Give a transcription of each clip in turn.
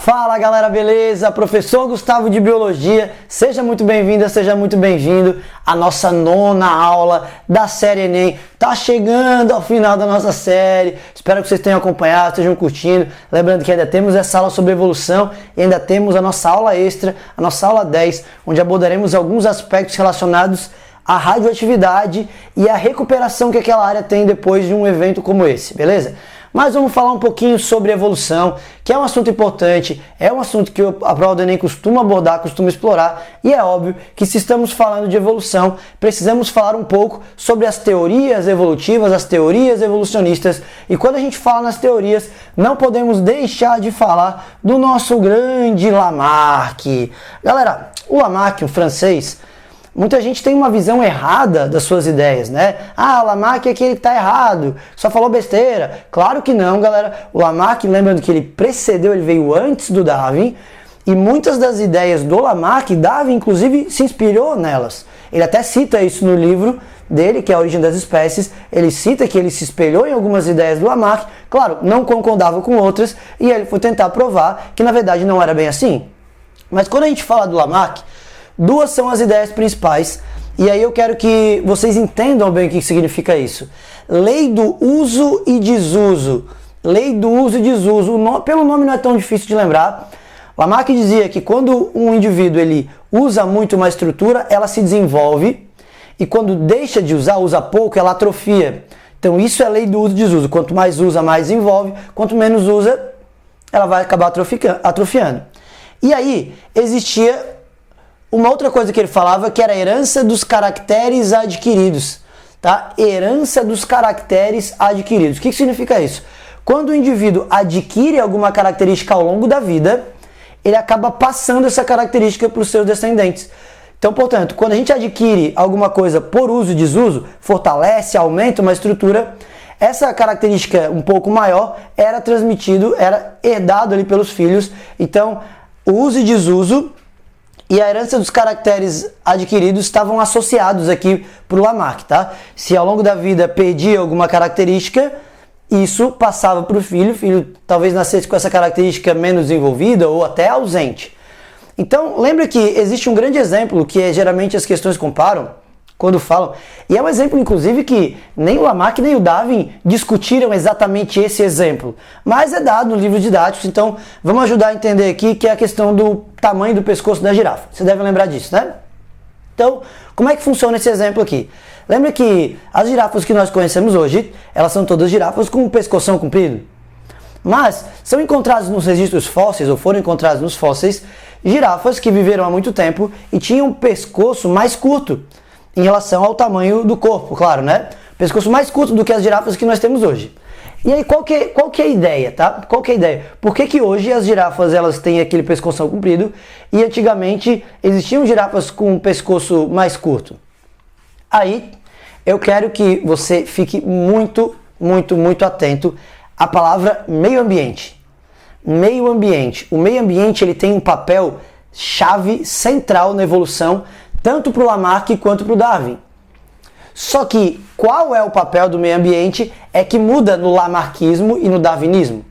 Fala galera, beleza? Professor Gustavo de Biologia, seja muito bem-vinda, seja muito bem-vindo à nossa 9ª aula da série Enem. Tá chegando ao final da nossa série, espero que vocês tenham acompanhado, estejam curtindo. Lembrando que ainda temos essa aula sobre evolução e ainda temos a nossa aula extra, a nossa aula 10, onde abordaremos alguns aspectos relacionados à radioatividade e à recuperação que aquela área tem depois de um evento como esse, beleza? Mas vamos falar um pouquinho sobre evolução, que é um assunto importante, é um assunto que a prova do Enem costuma abordar, costuma explorar, e é óbvio que se estamos falando de evolução, precisamos falar um pouco sobre as teorias evolutivas, as teorias evolucionistas, e quando a gente fala nas teorias, não podemos deixar de falar do nosso grande Lamarck. Galera, o Lamarck, um francês, muita gente tem uma visão errada das suas ideias, né? Ah, o Lamarck é que ele tá errado, só falou besteira. Claro que não, galera. O Lamarck, lembrando que ele precedeu, ele veio antes do Darwin, e muitas das ideias do Lamarck, Darwin inclusive se inspirou nelas. Ele até cita isso no livro dele, que é A Origem das Espécies. Ele cita que ele se espelhou em algumas ideias do Lamarck, claro, não concordava com outras, e ele foi tentar provar que na verdade não era bem assim. Mas quando a gente fala do Lamarck, duas são as ideias principais, e aí eu quero que vocês entendam bem o que significa isso. Lei do uso e desuso. Lei do uso e desuso. Pelo nome não é tão difícil de lembrar. Lamarck dizia que quando um indivíduo ele usa muito uma estrutura, ela se desenvolve, e quando deixa de usar, usa pouco, ela atrofia. Então isso é a lei do uso e desuso. Quanto mais usa, mais desenvolve. Quanto menos usa, ela vai acabar atrofiando. E aí existia uma outra coisa que ele falava, que era a herança dos caracteres adquiridos, tá? Herança dos caracteres adquiridos. O que significa isso? Quando o indivíduo adquire alguma característica ao longo da vida, ele acaba passando essa característica para os seus descendentes. Então, portanto, quando a gente adquire alguma coisa por uso e desuso, fortalece, aumenta uma estrutura, essa característica um pouco maior era transmitido, era herdado ali pelos filhos. Então, o uso e desuso e a herança dos caracteres adquiridos estavam associados aqui para o Lamarck, tá? Se ao longo da vida perdia alguma característica, isso passava para o filho talvez nascesse com essa característica menos desenvolvida ou até ausente. Então, lembra que existe um grande exemplo que geralmente as questões comparam quando falam, e é um exemplo inclusive que nem o Lamarck nem o Darwin discutiram exatamente esse exemplo, mas é dado no livro didático, então vamos ajudar a entender aqui, que é a questão do tamanho do pescoço da girafa. Você deve lembrar disso, né? Então, como é que funciona esse exemplo aqui? Lembra que as girafas que nós conhecemos hoje, elas são todas girafas com um pescoção comprido, mas são encontrados nos registros fósseis, ou foram encontrados nos fósseis, girafas que viveram há muito tempo e tinham um pescoço mais curto em relação ao tamanho do corpo, claro, né? Pescoço mais curto do que as girafas que nós temos hoje. E aí, qual que é a ideia, tá? Qual que é a ideia? Por que hoje as girafas elas têm aquele pescoção comprido e antigamente existiam girafas com um pescoço mais curto? Aí, eu quero que você fique muito, muito, muito atento à palavra meio ambiente. Meio ambiente. O meio ambiente ele tem um papel chave central na evolução, tanto para o Lamarck quanto para o Darwin. Só que qual é o papel do meio ambiente é que muda no lamarckismo e no darwinismo.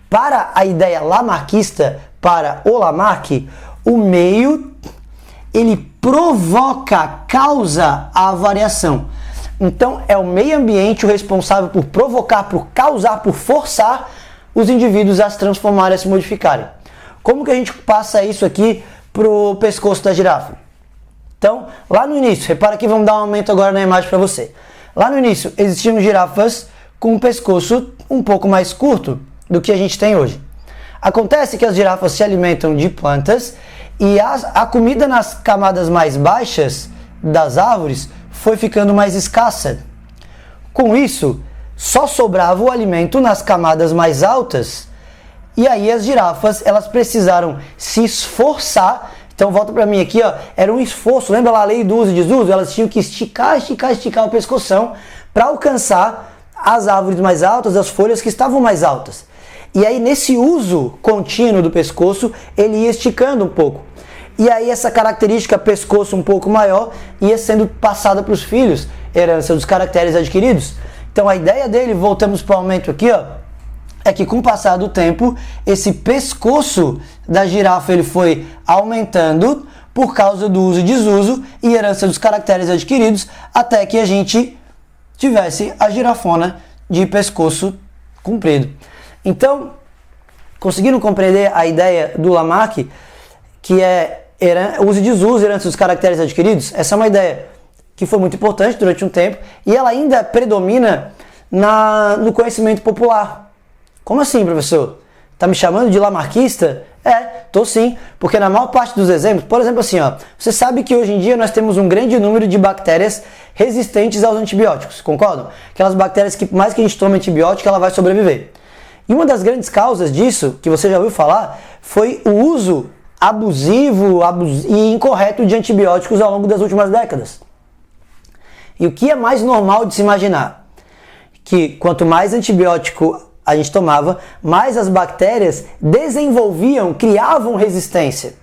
Para a ideia lamarckista, para o Lamarck, o meio ele provoca, causa a variação. Então é o meio ambiente o responsável por provocar, por causar, por forçar os indivíduos a se transformarem, a se modificarem. Como que a gente passa isso aqui para o pescoço da girafa? Então, lá no início, repara que vamos dar um aumento agora na imagem para você. Lá no início, existiam girafas com um pescoço um pouco mais curto do que a gente tem hoje. Acontece que as girafas se alimentam de plantas e a comida nas camadas mais baixas das árvores foi ficando mais escassa. Com isso, só sobrava o alimento nas camadas mais altas. E aí as girafas, elas precisaram se esforçar. Então volta para mim aqui, ó, era um esforço, lembra lá a lei do uso e desuso? Elas tinham que esticar o pescoção para alcançar as árvores mais altas, as folhas que estavam mais altas. E aí nesse uso contínuo do pescoço, ele ia esticando um pouco. E aí essa característica pescoço um pouco maior ia sendo passada para os filhos, herança dos caracteres adquiridos. Então a ideia dele, voltamos para o aumento aqui, ó, é que com o passar do tempo, esse pescoço da girafa ele foi aumentando por causa do uso e desuso e herança dos caracteres adquiridos, até que a gente tivesse a girafona de pescoço comprido. Então, conseguiram compreender a ideia do Lamarck, que é uso e desuso, herança dos caracteres adquiridos? Essa é uma ideia que foi muito importante durante um tempo e ela ainda predomina no conhecimento popular. Como assim, professor? Tá me chamando de lamarquista? Tô sim, porque na maior parte dos exemplos, por exemplo assim, você sabe que hoje em dia nós temos um grande número de bactérias resistentes aos antibióticos, concordam? Aquelas bactérias que mais que a gente toma antibiótico, ela vai sobreviver. E uma das grandes causas disso, que você já ouviu falar, foi o uso abusivo e incorreto de antibióticos ao longo das últimas décadas. E o que é mais normal de se imaginar? Que quanto mais antibiótico a gente tomava, mais as bactérias desenvolviam, criavam resistência.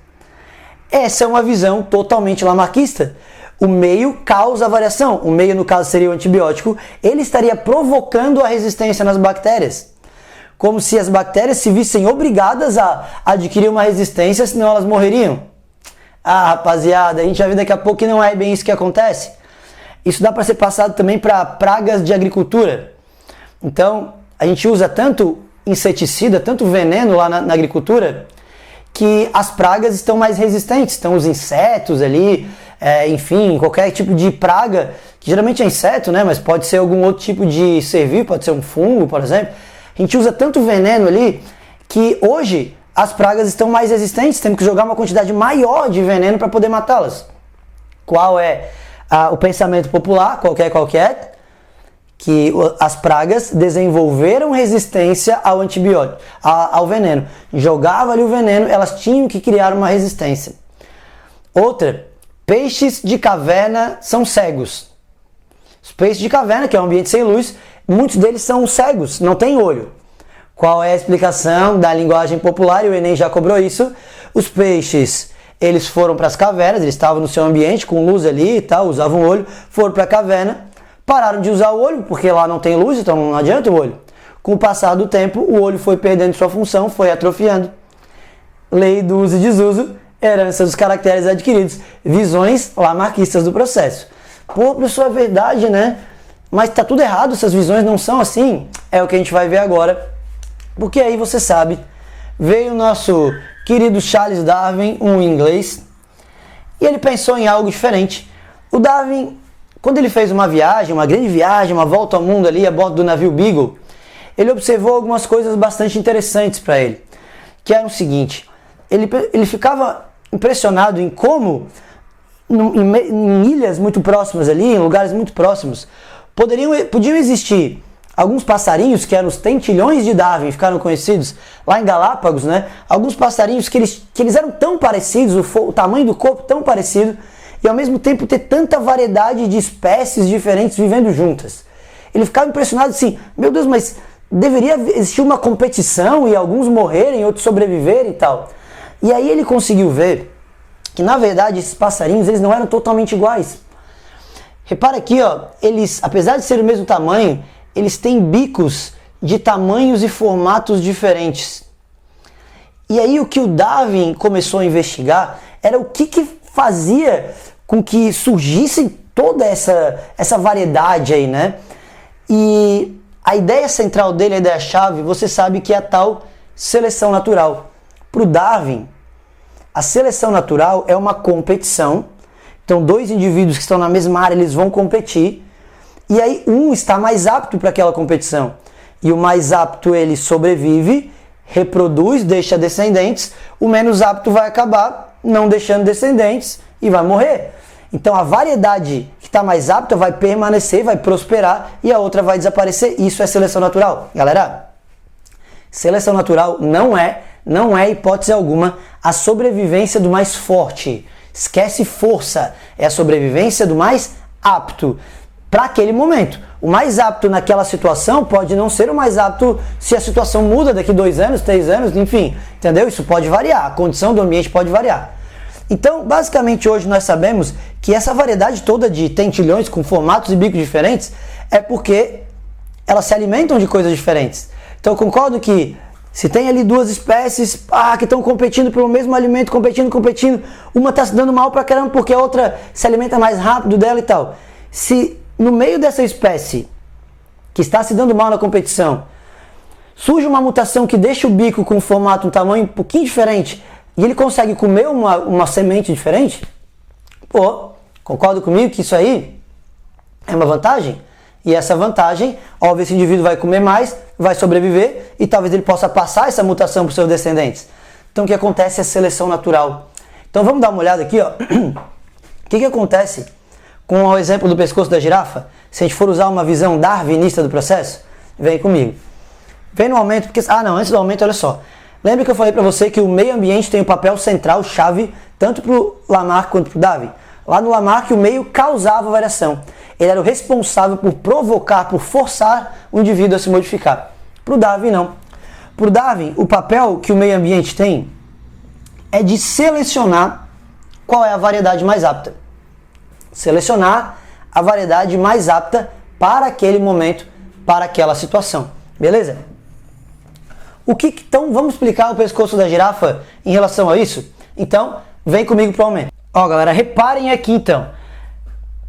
Essa é uma visão totalmente lamarquista. O meio causa a variação. O meio, no caso, seria o antibiótico. Ele estaria provocando a resistência nas bactérias. Como se as bactérias se vissem obrigadas a adquirir uma resistência, senão elas morreriam. Rapaziada, a gente vai ver daqui a pouco que não é bem isso que acontece. Isso dá para ser passado também para pragas de agricultura. Então, a gente usa tanto inseticida, tanto veneno lá na agricultura, que as pragas estão mais resistentes. Então, os insetos ali, enfim, qualquer tipo de praga, que geralmente é inseto, né? Mas pode ser algum outro tipo de ser vivo, pode ser um fungo, por exemplo. A gente usa tanto veneno ali que hoje as pragas estão mais resistentes, temos que jogar uma quantidade maior de veneno para poder matá-las. Qual é o pensamento popular, qualquer, que as pragas desenvolveram resistência ao antibiótico, ao veneno. Jogava ali o veneno, elas tinham que criar uma resistência. Outra, peixes de caverna são cegos. Os peixes de caverna, que é um ambiente sem luz, muitos deles são cegos, não têm olho. Qual é a explicação da linguagem popular? E o Enem já cobrou isso. Os peixes, eles foram para as cavernas, eles estavam no seu ambiente com luz ali e tal, usavam o olho, foram para a caverna, pararam de usar o olho, porque lá não tem luz, então não adianta o olho. Com o passar do tempo, o olho foi perdendo sua função, foi atrofiando. Lei do uso e desuso, herança dos caracteres adquiridos. Visões lamarquistas do processo. Pô, professor, é verdade, né? Mas tá tudo errado, essas visões não são assim. É o que a gente vai ver agora. Porque aí você sabe, veio o nosso querido Charles Darwin, um inglês, e ele pensou em algo diferente. O Darwin, quando ele fez uma viagem, uma grande viagem, uma volta ao mundo ali a bordo do navio Beagle, ele observou algumas coisas bastante interessantes para ele, que eram o seguinte: ele ficava impressionado em como em ilhas muito próximas ali, em lugares muito próximos, podiam existir alguns passarinhos que eram os tentilhões de Darwin, ficaram conhecidos lá em Galápagos, né? Alguns passarinhos que eles eram tão parecidos, o tamanho do corpo tão parecido, e ao mesmo tempo ter tanta variedade de espécies diferentes vivendo juntas. Ele ficava impressionado assim, meu Deus, mas deveria existir uma competição e alguns morrerem, outros sobreviverem e tal. E aí ele conseguiu ver que na verdade esses passarinhos eles não eram totalmente iguais. Repara aqui, eles, apesar de ser o mesmo tamanho, eles têm bicos de tamanhos e formatos diferentes. E aí o que o Darwin começou a investigar era o que fazia com que surgisse toda essa variedade aí, né? E a ideia central dele, a ideia-chave, você sabe que é a tal seleção natural. Para o Darwin, a seleção natural é uma competição. Então, dois indivíduos que estão na mesma área, eles vão competir. E aí, um está mais apto para aquela competição. E o mais apto, ele sobrevive, reproduz, deixa descendentes. O menos apto vai acabar não deixando descendentes e vai morrer. Então, a variedade que está mais apta vai permanecer, vai prosperar e a outra vai desaparecer. Isso é seleção natural. Galera, seleção natural não é hipótese alguma a sobrevivência do mais forte. Esquece força, é a sobrevivência do mais apto para aquele momento. O mais apto naquela situação pode não ser o mais apto se a situação muda daqui 2 anos, 3 anos, enfim, entendeu? Isso pode variar, a condição do ambiente pode variar. Então, basicamente hoje nós sabemos que essa variedade toda de tentilhões com formatos e bicos diferentes é porque elas se alimentam de coisas diferentes. Então eu concordo que se tem ali duas espécies que estão competindo pelo mesmo alimento, competindo, uma está se dando mal pra caramba porque a outra se alimenta mais rápido dela e tal. Se no meio dessa espécie que está se dando mal na competição, surge uma mutação que deixa o bico com um formato, um tamanho um pouquinho diferente, e ele consegue comer uma semente diferente, pô, concorda comigo que isso aí é uma vantagem? E essa vantagem, óbvio, esse indivíduo vai comer mais, vai sobreviver, e talvez ele possa passar essa mutação para os seus descendentes. Então o que acontece é seleção natural. Então vamos dar uma olhada aqui, ó. O que acontece com o exemplo do pescoço da girafa? Se a gente for usar uma visão darwinista do processo, vem comigo. Vem no aumento, porque... antes do aumento, olha só. Lembra que eu falei para você que o meio ambiente tem um papel central, chave, tanto para o Lamarck quanto para o Darwin? Lá no Lamarck, o meio causava variação. Ele era o responsável por provocar, por forçar o indivíduo a se modificar. Para o Darwin, não. Para o Darwin, o papel que o meio ambiente tem é de selecionar qual é a variedade mais apta. Selecionar a variedade mais apta para aquele momento, para aquela situação. Beleza? Então, vamos explicar o pescoço da girafa em relação a isso? Então, vem comigo para o aumento. Ó, galera, reparem aqui então.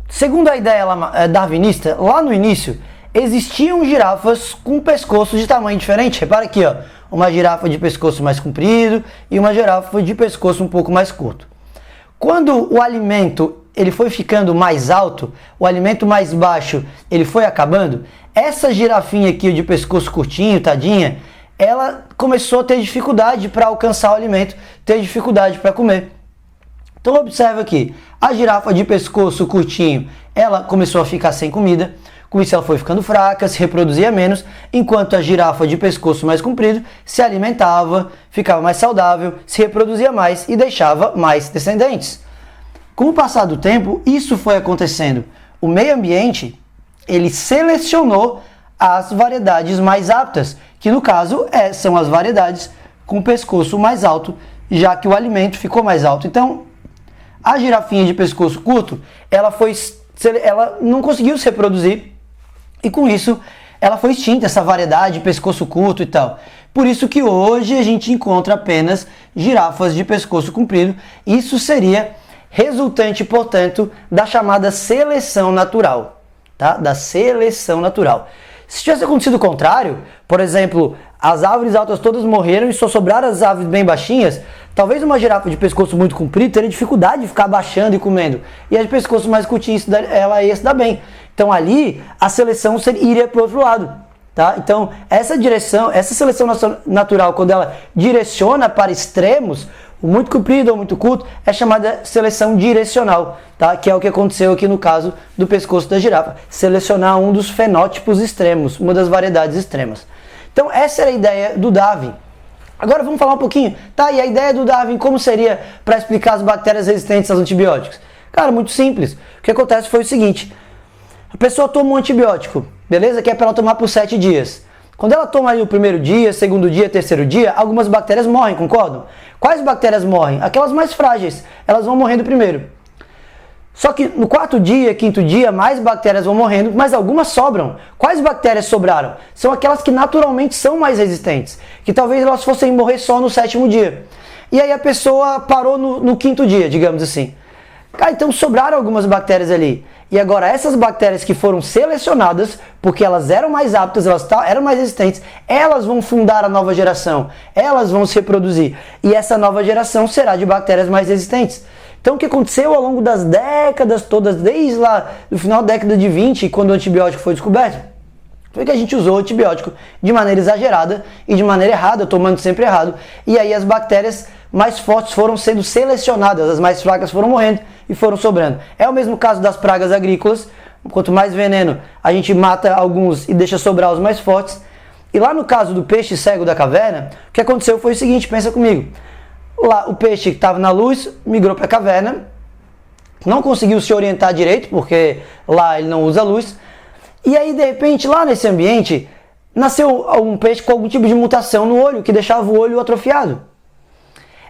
Segundo a ideia darwinista, lá no início, existiam girafas com pescoços de tamanho diferente. Repara aqui, ó, uma girafa de pescoço mais comprido e uma girafa de pescoço um pouco mais curto. Quando o alimento ele foi ficando mais alto, o alimento mais baixo ele foi acabando, essa girafinha aqui de pescoço curtinho, tadinha, ela começou a ter dificuldade para alcançar o alimento, ter dificuldade para comer. Então observa aqui, a girafa de pescoço curtinho, ela começou a ficar sem comida, com isso ela foi ficando fraca, se reproduzia menos, enquanto a girafa de pescoço mais comprido se alimentava, ficava mais saudável, se reproduzia mais e deixava mais descendentes. Com o passar do tempo, isso foi acontecendo. O meio ambiente, ele selecionou as variedades mais aptas, que no caso são as variedades com o pescoço mais alto, já que o alimento ficou mais alto. Então, a girafinha de pescoço curto, ela não conseguiu se reproduzir e com isso ela foi extinta, essa variedade de pescoço curto e tal. Por isso que hoje a gente encontra apenas girafas de pescoço comprido. Isso seria resultante, portanto, da chamada seleção natural, tá? Da seleção natural. Se tivesse acontecido o contrário, por exemplo, as árvores altas todas morreram e só sobraram as árvores bem baixinhas, talvez uma girafa de pescoço muito comprido teria dificuldade de ficar abaixando e comendo. E a de pescoço mais curtinho, ela ia se dar bem. Então ali, a seleção iria para o outro lado. Tá? Então, essa seleção natural, quando ela direciona para extremos, o muito comprido ou muito curto, é chamada seleção direcional, tá? Que é o que aconteceu aqui no caso do pescoço da girafa. Selecionar um dos fenótipos extremos, uma das variedades extremas. Então, essa era a ideia do Darwin. Agora vamos falar um pouquinho, tá? E a ideia do Darwin, como seria para explicar as bactérias resistentes aos antibióticos? Cara, muito simples. O que acontece foi o seguinte: a pessoa toma um antibiótico, beleza? Que é para ela tomar por 7 dias. Quando ela toma ali o primeiro dia, segundo dia, terceiro dia, algumas bactérias morrem, concordam? Quais bactérias morrem? Aquelas mais frágeis, elas vão morrendo primeiro. Só que no quarto dia, quinto dia, mais bactérias vão morrendo, mas algumas sobram. Quais bactérias sobraram? São aquelas que naturalmente são mais resistentes, que talvez elas fossem morrer só no 7º dia. E aí a pessoa parou no 5º dia, digamos assim. Então sobraram algumas bactérias ali. E agora essas bactérias que foram selecionadas, porque elas eram mais aptas, elas eram mais resistentes, elas vão fundar a nova geração, elas vão se reproduzir. E essa nova geração será de bactérias mais resistentes. Então o que aconteceu ao longo das décadas todas, desde lá no final da década de 20, quando o antibiótico foi descoberto, foi que a gente usou o antibiótico de maneira exagerada e de maneira errada, tomando sempre errado. E aí as bactérias mais fortes foram sendo selecionadas, as mais fracas foram morrendo e foram sobrando. É o mesmo caso das pragas agrícolas. Quanto mais veneno a gente mata alguns e deixa sobrar os mais fortes. E lá no caso do peixe cego da caverna, o que aconteceu foi o seguinte, pensa comigo. Lá o peixe que estava na luz migrou para a caverna, não conseguiu se orientar direito, porque lá ele não usa luz. E aí, de repente, lá nesse ambiente, nasceu um peixe com algum tipo de mutação no olho, que deixava o olho atrofiado.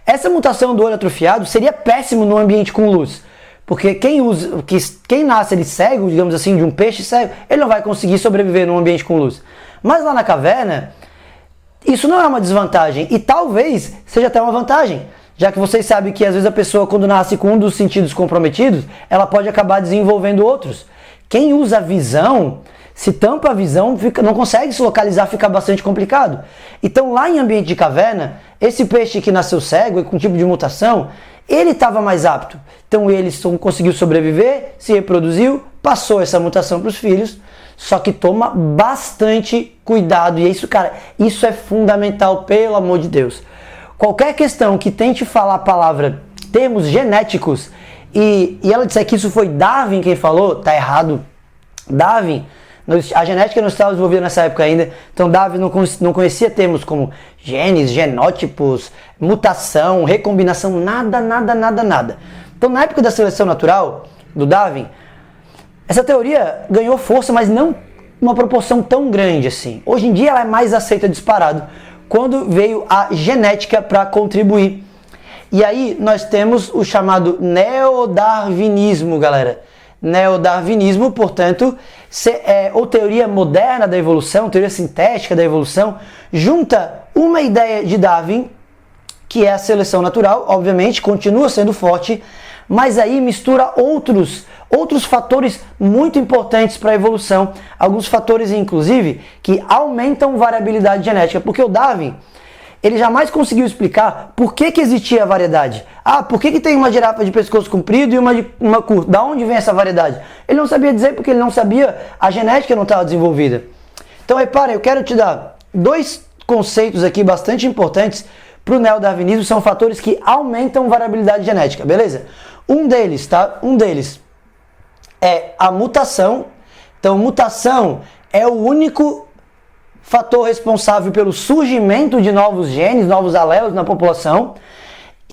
Essa mutação do olho atrofiado seria péssimo no ambiente com luz. Porque quem nasce ele cego, digamos assim, de um peixe cego, ele não vai conseguir sobreviver num ambiente com luz. Mas lá na caverna, isso não é uma desvantagem e talvez seja até uma vantagem, já que vocês sabem que às vezes a pessoa quando nasce com um dos sentidos comprometidos, ela pode acabar desenvolvendo outros. Quem usa a visão, se tampa a visão, não consegue se localizar, fica bastante complicado. Então lá em ambiente de caverna, esse peixe que nasceu cego e com tipo de mutação, ele estava mais apto. Então ele conseguiu sobreviver, se reproduziu, passou essa mutação para os filhos, só que toma bastante cuidado. E é isso, cara, isso é fundamental, pelo amor de Deus. Qualquer questão que tente falar a palavra termos genéticos e ela disser que isso foi Darwin quem falou, tá errado. Darwin, a genética não estava desenvolvida nessa época ainda, então Darwin não conhecia termos como genes, genótipos, mutação, recombinação, nada. Então na época da seleção natural, do Darwin, essa teoria ganhou força, mas não uma proporção tão grande assim. Hoje em dia ela é mais aceita disparado, quando veio a genética para contribuir. E aí nós temos o chamado neodarwinismo, galera. Neodarwinismo, portanto, ou teoria moderna da evolução, teoria sintética da evolução, junta uma ideia de Darwin, que é a seleção natural, obviamente, continua sendo forte, mas aí mistura outros fatores muito importantes para a evolução, alguns fatores, inclusive, que aumentam variabilidade genética, porque o Darwin, ele jamais conseguiu explicar por que existia a variedade. Por que tem uma girafa de pescoço comprido e uma curta? Da onde vem essa variedade? Ele não sabia dizer porque ele não sabia, a genética não estava desenvolvida. Então, repara, eu quero te dar dois conceitos aqui bastante importantes para o neodarwinismo, são fatores que aumentam variabilidade genética, beleza? Um deles é a mutação. Então, mutação é o único fator responsável pelo surgimento de novos genes, novos alelos na população.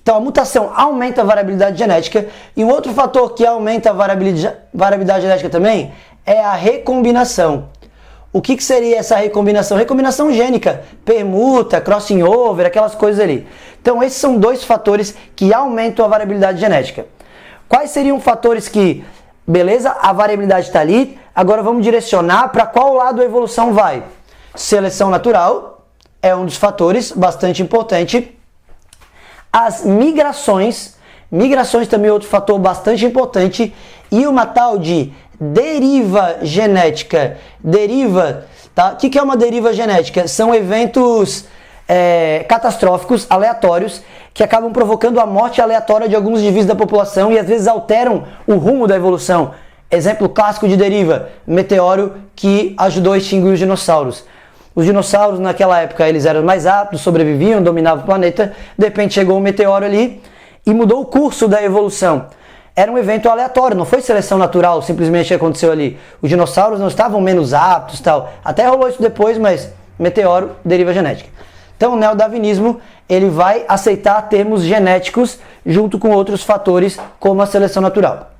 Então a mutação aumenta a variabilidade genética. E um outro fator que aumenta a variabilidade genética também é a recombinação. O que seria essa recombinação? Recombinação gênica, permuta, crossing over, aquelas coisas ali. Então esses são dois fatores que aumentam a variabilidade genética. Quais seriam fatores que, beleza, a variabilidade está ali, agora vamos direcionar para qual lado a evolução vai? Seleção natural é um dos fatores bastante importante. As migrações também é outro fator bastante importante. E uma tal de deriva genética. Deriva, tá? O que é uma deriva genética? São eventos catastróficos, aleatórios, que acabam provocando a morte aleatória de alguns indivíduos da população e às vezes alteram o rumo da evolução. Exemplo clássico de deriva, meteoro que ajudou a extinguir os dinossauros. Os dinossauros naquela época eles eram mais aptos, sobreviviam, dominavam o planeta. De repente chegou um meteoro ali e mudou o curso da evolução. Era um evento aleatório, não foi seleção natural, simplesmente aconteceu ali. Os dinossauros não estavam menos aptos, tal. Até rolou isso depois, mas meteoro, deriva genética. Então o neodarwinismo ele vai aceitar termos genéticos junto com outros fatores como a seleção natural.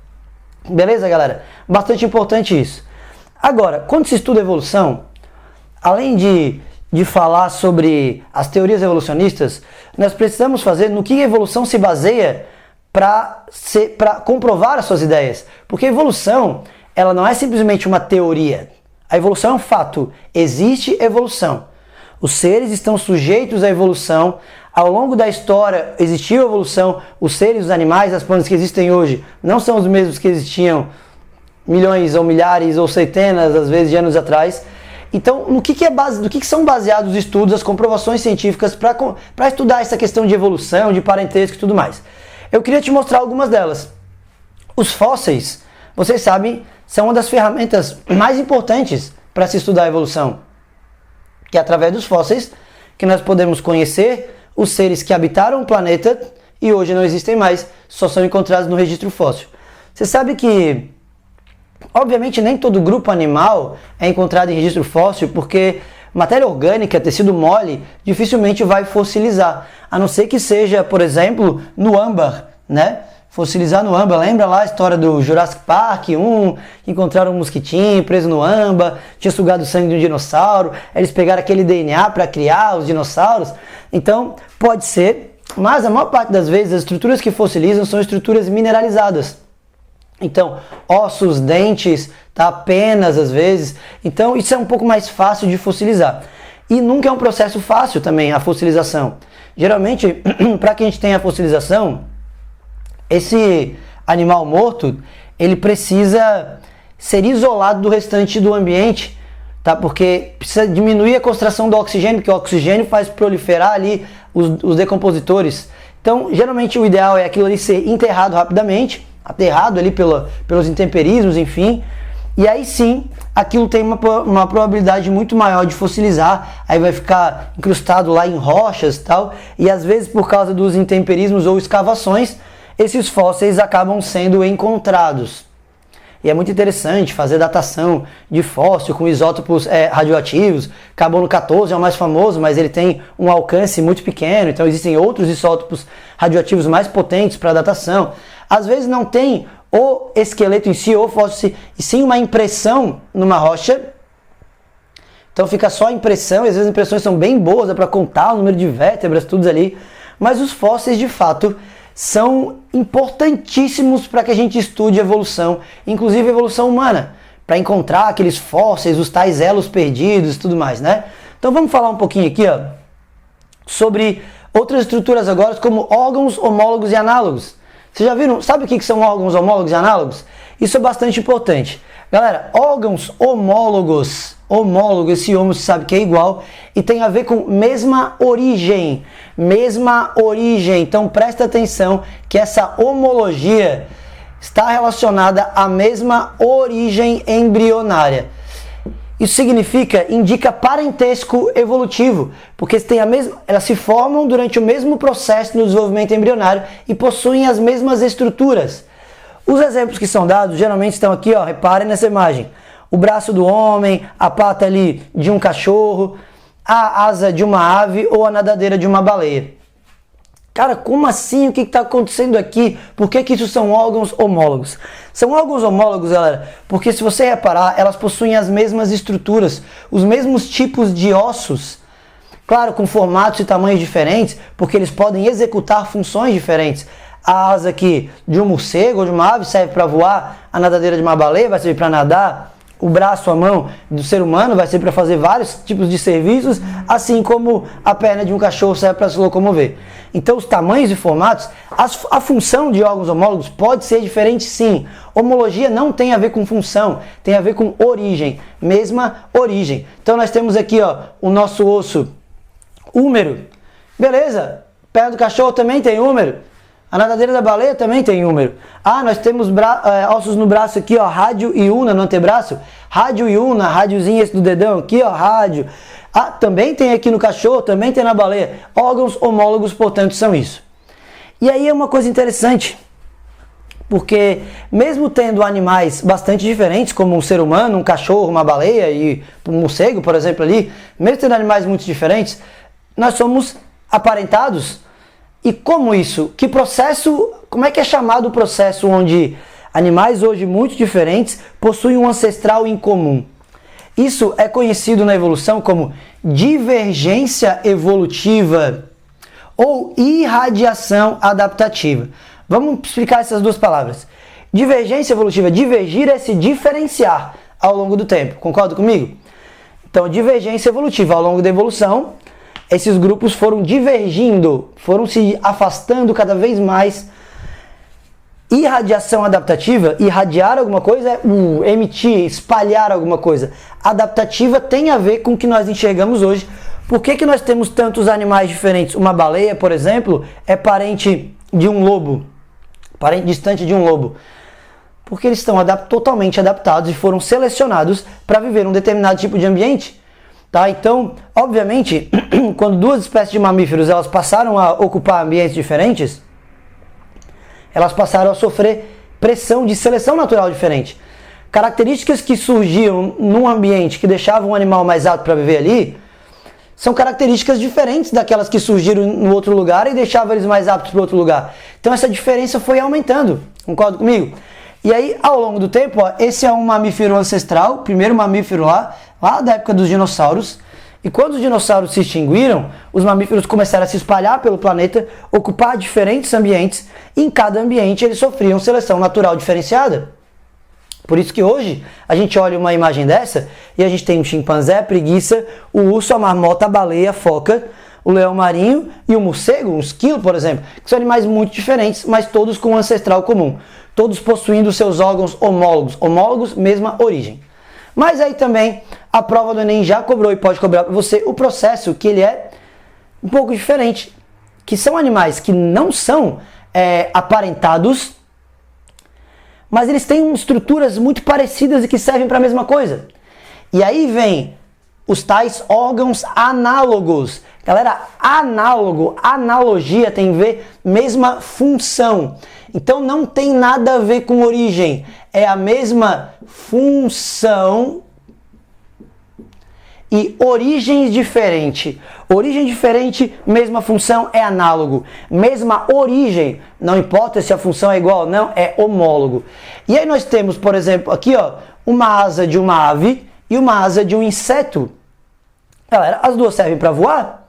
Beleza, galera? Bastante importante isso. Agora, quando se estuda evolução, além de falar sobre as teorias evolucionistas, nós precisamos fazer no que a evolução se baseia para comprovar as suas ideias. Porque a evolução, ela não é simplesmente uma teoria. A evolução é um fato. Existe evolução. Os seres estão sujeitos à evolução. Ao longo da história existiu evolução. Os seres, os animais, as plantas que existem hoje não são os mesmos que existiam milhões ou milhares ou centenas, às vezes, de anos atrás. Então, no que são baseados os estudos, as comprovações científicas para estudar essa questão de evolução, de parentesco e tudo mais? Eu queria te mostrar algumas delas. Os fósseis, vocês sabem, são uma das ferramentas mais importantes para se estudar a evolução. Que é através dos fósseis que nós podemos conhecer os seres que habitaram o planeta e hoje não existem mais, só são encontrados no registro fóssil. Você sabe que obviamente nem todo grupo animal é encontrado em registro fóssil, porque matéria orgânica, tecido mole, dificilmente vai fossilizar, a não ser que seja, por exemplo, no âmbar, né? Fossilizar no âmbar, lembra lá a história do Jurassic Park 1, que encontraram um mosquitinho preso no âmbar, tinha sugado o sangue de um dinossauro, eles pegaram aquele DNA para criar os dinossauros. Então, pode ser, mas a maior parte das vezes as estruturas que fossilizam são estruturas mineralizadas. Então, ossos, dentes, tá? Penas às vezes. Então, isso é um pouco mais fácil de fossilizar. E nunca é um processo fácil também a fossilização. Geralmente, para que a gente tenha a fossilização, esse animal morto, ele precisa ser isolado do restante do ambiente, tá? Porque precisa diminuir a concentração do oxigênio, porque o oxigênio faz proliferar ali os decompositores. Então, geralmente o ideal é aquilo ali ser enterrado rapidamente, aterrado ali pelos intemperismos, enfim. E aí sim, aquilo tem uma probabilidade muito maior de fossilizar, aí vai ficar incrustado lá em rochas e tal, e às vezes por causa dos intemperismos ou escavações, esses fósseis acabam sendo encontrados. E é muito interessante fazer datação de fóssil com isótopos radioativos. Carbono 14 é o mais famoso, mas ele tem um alcance muito pequeno, então existem outros isótopos radioativos mais potentes para datação. Às vezes não tem o esqueleto em si, ou fóssil, e sim uma impressão numa rocha. Então fica só a impressão, e às vezes as impressões são bem boas, é para contar o número de vértebras, tudo ali. Mas os fósseis, de fato, são importantíssimos para que a gente estude evolução, inclusive evolução humana, para encontrar aqueles fósseis, os tais elos perdidos e tudo mais, né? Então vamos falar um pouquinho aqui, ó, sobre outras estruturas agora, como órgãos homólogos e análogos. Vocês já viram? Sabe o que são órgãos homólogos e análogos? Isso é bastante importante. Galera, órgãos homólogos, esse homo se sabe que é igual, e tem a ver com mesma origem. Então presta atenção que essa homologia está relacionada à mesma origem embrionária. Isso indica parentesco evolutivo, porque elas se formam durante o mesmo processo no desenvolvimento embrionário e possuem as mesmas estruturas. Os exemplos que são dados geralmente estão aqui, ó, reparem nessa imagem. O braço do homem, a pata ali de um cachorro, a asa de uma ave ou a nadadeira de uma baleia. Cara, como assim? O que está acontecendo aqui? Por que isso são órgãos homólogos? São órgãos homólogos, galera, porque se você reparar, elas possuem as mesmas estruturas, os mesmos tipos de ossos, claro, com formatos e tamanhos diferentes, porque eles podem executar funções diferentes. A asa aqui de um morcego ou de uma ave serve para voar, a nadadeira de uma baleia vai servir para nadar, o braço, a mão do ser humano vai servir para fazer vários tipos de serviços, assim como a perna de um cachorro serve para se locomover. Então, os tamanhos e formatos, a função de órgãos homólogos pode ser diferente, sim. Homologia não tem a ver com função, tem a ver com origem, mesma origem. Então, nós temos aqui, ó, o nosso osso húmero, beleza? Perna do cachorro também tem húmero. A nadadeira da baleia também tem húmero. Ah, nós temos ossos no braço aqui, ó, rádio e ulna no antebraço. Rádio e ulna, rádiozinho esse do dedão aqui, ó, rádio. Ah, também tem aqui no cachorro, também tem na baleia. Órgãos homólogos, portanto, são isso. E aí é uma coisa interessante, porque mesmo tendo animais bastante diferentes, como um ser humano, um cachorro, uma baleia e um morcego, por exemplo, ali, mesmo tendo animais muito diferentes, nós somos aparentados. E como isso? Que processo, como é que é chamado o processo onde animais hoje muito diferentes possuem um ancestral em comum? Isso é conhecido na evolução como divergência evolutiva ou irradiação adaptativa. Vamos explicar essas duas palavras. Divergência evolutiva, divergir é se diferenciar ao longo do tempo. Concorda comigo? Então, divergência evolutiva, ao longo da evolução, esses grupos foram divergindo, foram se afastando cada vez mais. Irradiação adaptativa, irradiar alguma coisa é emitir, espalhar alguma coisa. Adaptativa tem a ver com o que nós enxergamos hoje. Por que nós temos tantos animais diferentes? Uma baleia, por exemplo, é parente de um lobo, parente distante de um lobo. Porque eles estão totalmente adaptados e foram selecionados para viver um determinado tipo de ambiente. Tá? Então, obviamente, quando duas espécies de mamíferos elas passaram a ocupar ambientes diferentes, elas passaram a sofrer pressão de seleção natural diferente. Características que surgiam num ambiente que deixavam um animal mais apto para viver ali, são características diferentes daquelas que surgiram no outro lugar e deixavam eles mais aptos para outro lugar. Então essa diferença foi aumentando, concorda comigo? E aí, ao longo do tempo, ó, esse é um mamífero ancestral, primeiro mamífero lá da época dos dinossauros. E quando os dinossauros se extinguiram, os mamíferos começaram a se espalhar pelo planeta, ocupar diferentes ambientes, e em cada ambiente eles sofriam seleção natural diferenciada. Por isso que hoje a gente olha uma imagem dessa e a gente tem um chimpanzé, a preguiça, o urso, a marmota, a baleia, a foca, o leão marinho e o morcego, um esquilo, por exemplo, que são animais muito diferentes, mas todos com um ancestral comum, todos possuindo seus órgãos homólogos, mesma origem. Mas aí também a prova do Enem já cobrou e pode cobrar para você o processo, que ele é um pouco diferente, que são animais que não são aparentados, mas eles têm estruturas muito parecidas e que servem para a mesma coisa. E aí vem os tais órgãos análogos. Galera, análogo, analogia tem a ver, mesma função. Então não tem nada a ver com origem, é a mesma função e origem diferente. Origem diferente, mesma função, é análogo. Mesma origem, não importa se a função é igual ou não, é homólogo. E aí nós temos, por exemplo, aqui ó, uma asa de uma ave e uma asa de um inseto. Galera, as duas servem para voar,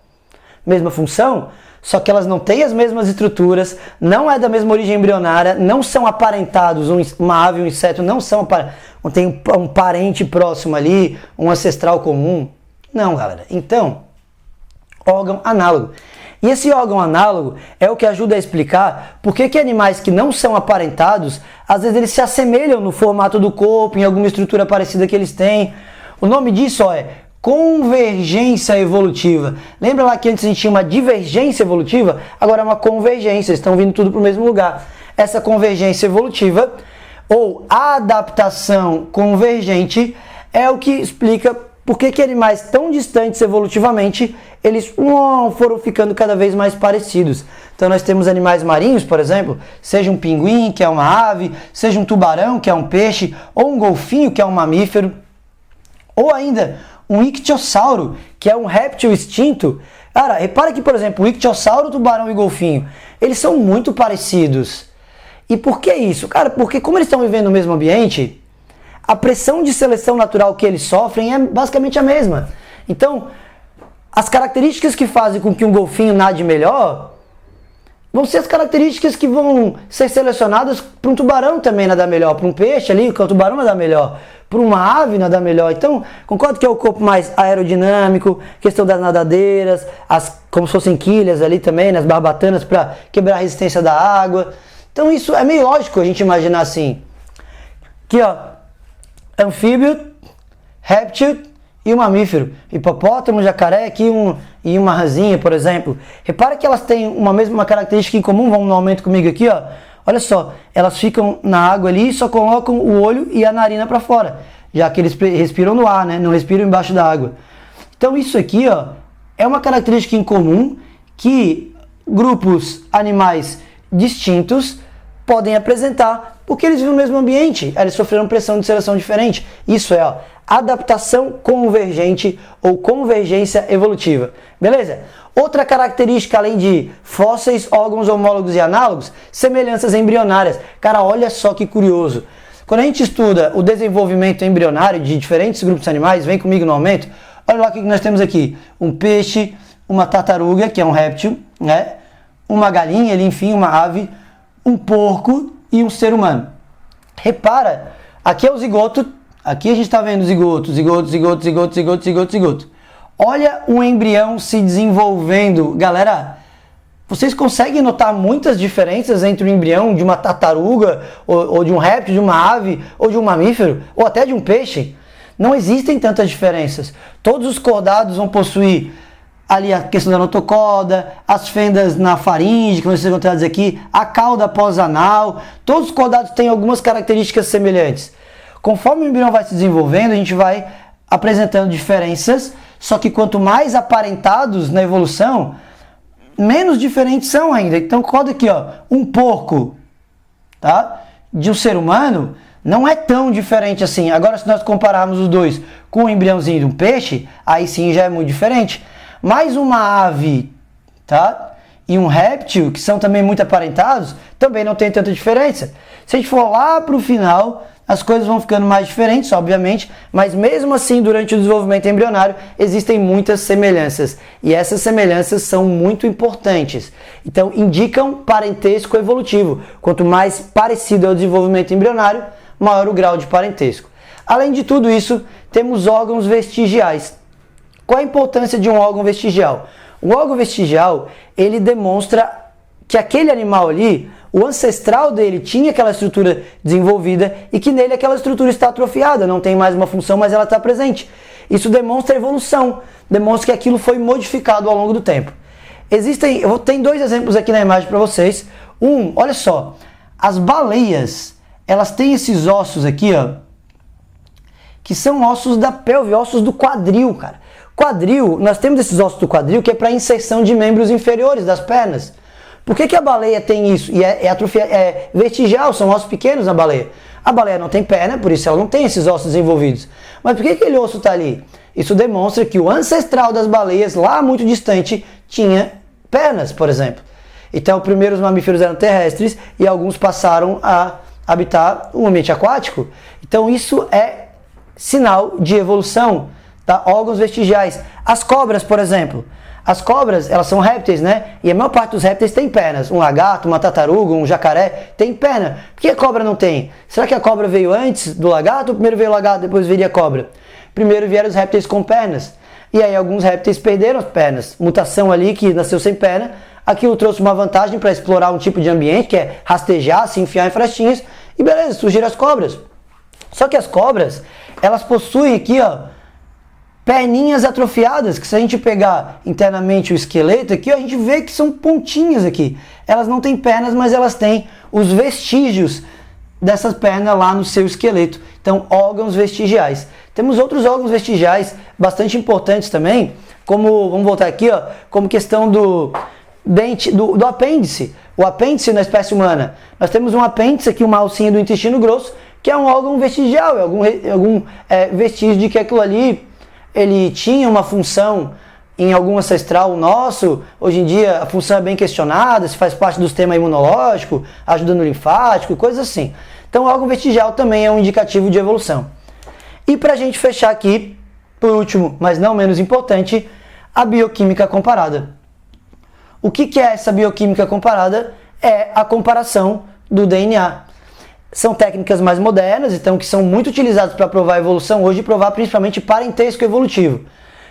mesma função, só que elas não têm as mesmas estruturas, não é da mesma origem embrionária, não são aparentados, uma ave e um inseto não são não tem um parente próximo ali, um ancestral comum. Não, galera. Então, órgão análogo. E esse órgão análogo é o que ajuda a explicar por que animais que não são aparentados, às vezes eles se assemelham no formato do corpo, em alguma estrutura parecida que eles têm. O nome disso é convergência evolutiva. Lembra lá que antes a gente tinha uma divergência evolutiva? Agora é uma convergência, estão vindo tudo para o mesmo lugar. Essa convergência evolutiva, ou adaptação convergente, é o que explica por que animais tão distantes evolutivamente, eles foram ficando cada vez mais parecidos. Então nós temos animais marinhos, por exemplo, seja um pinguim, que é uma ave, seja um tubarão, que é um peixe, ou um golfinho, que é um mamífero, ou ainda um ictiossauro, que é um réptil extinto. Cara, repara que, por exemplo, o ictiossauro, tubarão e golfinho, eles são muito parecidos. E por que isso? Cara, porque como eles estão vivendo no mesmo ambiente, a pressão de seleção natural que eles sofrem é basicamente a mesma. Então, as características que fazem com que um golfinho nade melhor vão ser as características que vão ser selecionadas para um tubarão também nadar melhor, para um peixe ali, que o tubarão nadar melhor, para uma ave nadar melhor. Então, concordo que é o corpo mais aerodinâmico, questão das nadadeiras, como se fossem quilhas ali também, nas barbatanas para quebrar a resistência da água. Então isso é meio lógico a gente imaginar assim. Aqui ó, anfíbio, réptil e um mamífero. Hipopótamo, jacaré aqui e uma razinha, por exemplo. Repara que elas têm uma característica em comum, vão no aumento comigo aqui, ó. Olha só, elas ficam na água ali e só colocam o olho e a narina para fora, já que eles respiram no ar, né? Não respiram embaixo da água. Então isso aqui, ó, é uma característica em comum que grupos animais distintos podem apresentar, porque eles vivem no mesmo ambiente, eles sofreram pressão de seleção diferente. Isso é, ó, adaptação convergente ou convergência evolutiva. Beleza? Outra característica, além de fósseis, órgãos homólogos e análogos, semelhanças embrionárias. Cara, olha só que curioso. Quando a gente estuda o desenvolvimento embrionário de diferentes grupos animais, vem comigo no aumento, olha lá o que nós temos aqui. Um peixe, uma tartaruga, que é um réptil, né? Uma galinha, ali, enfim, uma ave, um porco e um ser humano. Repara, aqui é o zigoto, aqui a gente está vendo zigoto. Olha o embrião se desenvolvendo. Galera, vocês conseguem notar muitas diferenças entre o embrião de uma tartaruga, ou de um réptil, de uma ave, ou de um mamífero, ou até de um peixe? Não existem tantas diferenças. Todos os cordados vão possuir ali a questão da notocorda, as fendas na faringe, que vocês encontrados aqui, a cauda pós-anal, todos os cordados têm algumas características semelhantes. Conforme o embrião vai se desenvolvendo, a gente vai apresentando diferenças, só que quanto mais aparentados na evolução, menos diferentes são ainda. Então, conta aqui, ó, um porco, tá? De um ser humano, não é tão diferente assim. Agora, se nós compararmos os dois com o embriãozinho de um peixe, aí sim já é muito diferente. Mais uma ave, tá? E um réptil, que são também muito aparentados, também não tem tanta diferença. Se a gente for lá para o final, as coisas vão ficando mais diferentes, obviamente, mas mesmo assim, durante o desenvolvimento embrionário, existem muitas semelhanças. E essas semelhanças são muito importantes. Então, indicam parentesco evolutivo. Quanto mais parecido é o desenvolvimento embrionário, maior o grau de parentesco. Além de tudo isso, temos órgãos vestigiais. Qual a importância de um órgão vestigial? O órgão vestigial, ele demonstra que aquele animal ali, o ancestral dele tinha aquela estrutura desenvolvida e que nele aquela estrutura está atrofiada, não tem mais uma função, mas ela está presente. Isso demonstra evolução, demonstra que aquilo foi modificado ao longo do tempo. Tem dois exemplos aqui na imagem para vocês. Olha só, as baleias, elas têm esses ossos aqui, ó, que são ossos da pelve, ossos do quadril, cara. Quadril, nós temos esses ossos do quadril que é para inserção de membros inferiores das pernas. Por que a baleia tem isso? E é vestigial, são ossos pequenos na baleia. A baleia não tem perna, por isso ela não tem esses ossos desenvolvidos. Mas por que aquele osso está ali? Isso demonstra que o ancestral das baleias, lá muito distante, tinha pernas, por exemplo. Então, primeiro os mamíferos eram terrestres e alguns passaram a habitar o ambiente aquático. Então, isso é sinal de evolução, tá? Órgãos vestigiais. As cobras, por exemplo. As cobras, elas são répteis, né? E a maior parte dos répteis tem pernas. Um lagarto, uma tartaruga, um jacaré tem perna. Por que a cobra não tem? Será que a cobra veio antes do lagarto ou primeiro veio o lagarto, depois viria a cobra? Primeiro vieram os répteis com pernas. E aí alguns répteis perderam as pernas. Mutação ali que nasceu sem perna. Aquilo trouxe uma vantagem para explorar um tipo de ambiente, que é rastejar, se enfiar em frestinhas. E beleza, surgiram as cobras. Só que as cobras, elas possuem aqui, ó, perninhas atrofiadas, que se a gente pegar internamente o esqueleto aqui, ó, a gente vê que são pontinhas aqui. Elas não têm pernas, mas elas têm os vestígios dessas pernas lá no seu esqueleto. Então, órgãos vestigiais. Temos outros órgãos vestigiais bastante importantes também, como, vamos voltar aqui, ó, como questão do apêndice. O apêndice na espécie humana. Nós temos um apêndice aqui, uma alcinha do intestino grosso, que é um órgão vestigial, algum vestígio de que aquilo ali ele tinha uma função em algum ancestral nosso. Hoje em dia a função é bem questionada, se faz parte do sistema imunológico, ajuda no linfático, coisas assim. Então o órgão vestigial também é um indicativo de evolução. E para a gente fechar aqui, por último, mas não menos importante, a bioquímica comparada. O que é essa bioquímica comparada? É a comparação do DNA. São técnicas mais modernas, então, que são muito utilizadas para provar a evolução hoje e provar principalmente parentesco evolutivo.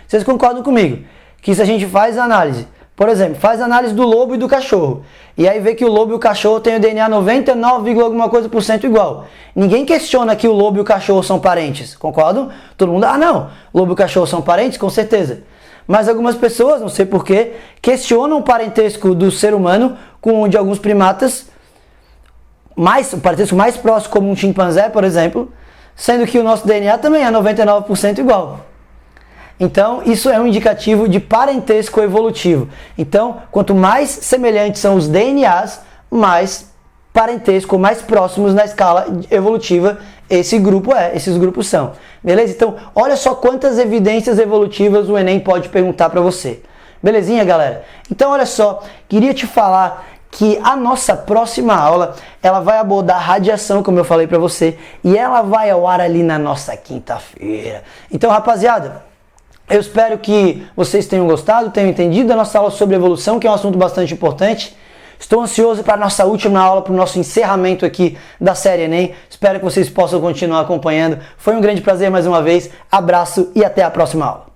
Vocês concordam comigo? Que se a gente faz análise, por exemplo, faz análise do lobo e do cachorro, e aí vê que o lobo e o cachorro têm o DNA 99, alguma coisa por cento igual. Ninguém questiona que o lobo e o cachorro são parentes, concordam? Todo mundo, não, lobo e o cachorro são parentes? Com certeza. Mas algumas pessoas, não sei porquê, questionam o parentesco do ser humano com o de alguns primatas, o parentesco mais próximo, como um chimpanzé, por exemplo, sendo que o nosso DNA também é 99% igual. Então, isso é um indicativo de parentesco evolutivo. Então, quanto mais semelhantes são os DNAs, mais parentesco, mais próximos na escala evolutiva esses grupos são. Beleza? Então, olha só quantas evidências evolutivas o Enem pode perguntar para você. Belezinha, galera? Então, olha só, queria te falar que a nossa próxima aula, ela vai abordar radiação, como eu falei para você, e ela vai ao ar ali na nossa quinta-feira. Então, rapaziada, eu espero que vocês tenham gostado, tenham entendido a nossa aula sobre evolução, que é um assunto bastante importante. Estou ansioso para a nossa última aula, para o nosso encerramento aqui da série Enem. Espero que vocês possam continuar acompanhando. Foi um grande prazer mais uma vez. Abraço e até a próxima aula.